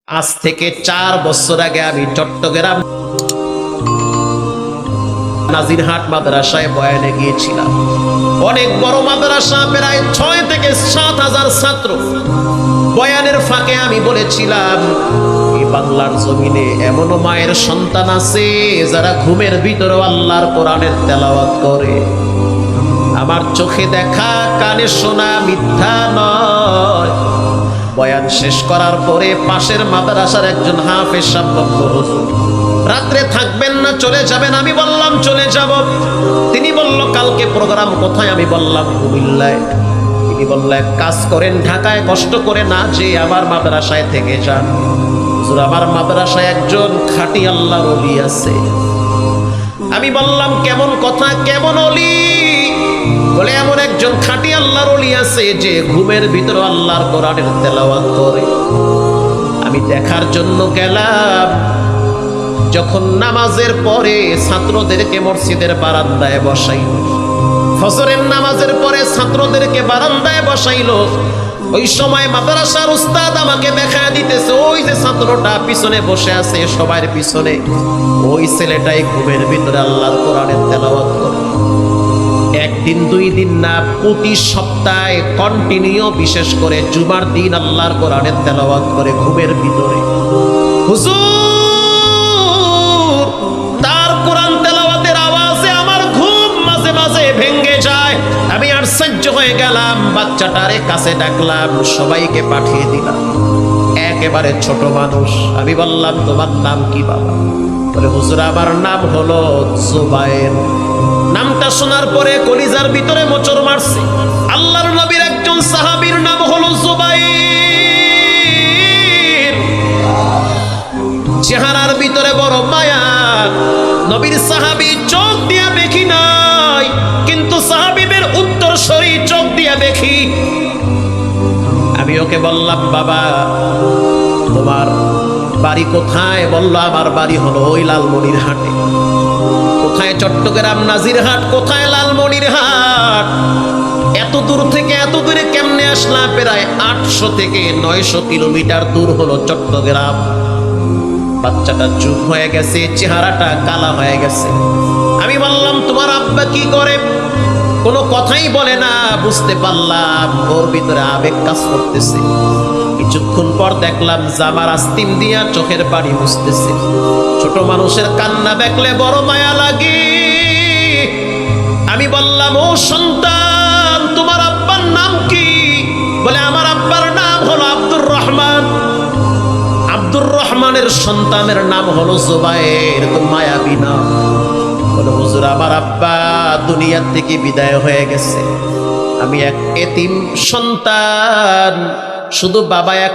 আজ থেকে 4 বছর আগে আমি চট্টগ্রাম নাজিরহাট মাদ্রাসায় বয়ানে গিয়েছিলাম। অনেক বড় মাদ্রাসা, প্রায় 6 থেকে 7 হাজার ছাত্র। বয়ানের ফাঁকে আমি বলেছিলাম, এই বাংলার জমিনে এমনও মায়ের সন্তান আছে যারা ঘুমের ভিতরে আল্লাহর কোরআনের তেলাওয়াত করে। আমার চোখে দেখা, কানে শোনা মিথ্যা নয়। বয়ান শেষ করার পরে পাশের মাদ্রাসার একজন হাফেজ সাহেব বলল, রাত্রে থাকবেন না, চলে যাবেন? আমি বললাম চলে যাব। তিনি বলল, কালকে প্রোগ্রাম কোথায়? আমি বললাম কুমিল্লায়। তিনি বলল, এক কাজ করেন, ঢাকায় কষ্ট করে না যে আমার মাদ্রাসায় থেকে যান। হুজুর, আমার মাদ্রাসায় একজন খাঁটি আল্লাহর ওলি আছে। আমি বললাম কেমন কথা, কেমন ওলি? বলে, এমন একজন খাঁটি আল্লাহর ওলি আছে যে ঘুমের ভিতরে আল্লাহর কোরআনের তেলাওয়াত করে। আমি দেখার জন্য গেলাম। যখন নামাজের পরে ছাত্রদেরকে মসজিদের বারান্দায় বসাইল, ফজরের নামাজের পরে ছাত্রদেরকে বারান্দায় বসাইল, ওই সময় মাদ্রাসার উস্তাদ আমাকে দেখা দিতেছে, ওই যে ছাত্রটা পিছনে বসে আছে সবার পিছনে, ওই ছেলেটাই ঘুমের ভিতরে আল্লাহর কোরআনের তেলাওয়াত করে। একদিন 2 দিন না, প্রতি সপ্তাহে কন্টিনিউ, বিশেষ করে জুমার দিন আল্লাহর কোরআনের তেলাওয়াত করে ঘুমের ভিতরে। হুজুর, তার কোরআন তেলাওয়াতের আওয়াজে আমার ঘুম মাঝে মাঝে ভেঙে যায়। আমি আশ্চর্য হয়ে গেলাম। বাচ্চাটারে কাছে ডাকলাম, সবাইকে পাঠিয়ে দিলাম। একেবারে ছোট মানুষ। আমি বললাম, তোমার নাম কি বাবা? বলে, হুজুর, আমার নাম হলো জুবায়ের। নামটা শোনার পরে কলিজার ভিতরে মোচড় মারছে। আল্লাহর নবীর একজন সাহাবীর নাম হলো জুবায়ের। চেহারার ভিতরে বড় মায়া। নবীর সাহাবী চোখ দিয়া দেখি নাই, কিন্তু সাহাবীদের উত্তরসূরি চোখ দিয়া দেখি। আমি ওকে বললাম, বাবা, তোমার বাড়ি কোথায়? বলল, আমার বাড়ি হলো ওই লালমনিরহাটে। কোথায়? চট্টগ্রাম নাজিরহাট। কোথায়? লালমনিরহাট। এত দূর থেকে এত দূরে কেমনে আসলাম? প্রায় 800 থেকে 900 কিলোমিটার দূর হলো চট্টগ্রাম। বাচ্চাটা চুপ হয়ে গেছে, চেহারাটা কালা হয়ে গেছে। আমি বললাম, তোমার আব্বা কি করে? কোনো কথাই বলে না। বুঝতে পারলাম ওর ভিতরে আবেগ কাজ করতেছে। কিছুক্ষণ পর দেখলাম জামার আস্তিম দিয়া চোখের পানি মুছতেছে। ছোট মানুষের কান্না দেখলে বড় মায়া লাগে। আমি বললাম, ও সন্তান, তোমার আব্বার নাম কি? বলে, আমার আব্বার নাম হলো আব্দুর রহমান। আব্দুর রহমানের সন্তানের নাম হলো জুবায়ের। তো মায়াবী না? বলে, হুজুর, আমার আব্বা দুনিয়া থেকে বিদায় হয়ে গেছে। আমি এক এতিম সন্তান, শুধু বাবা এক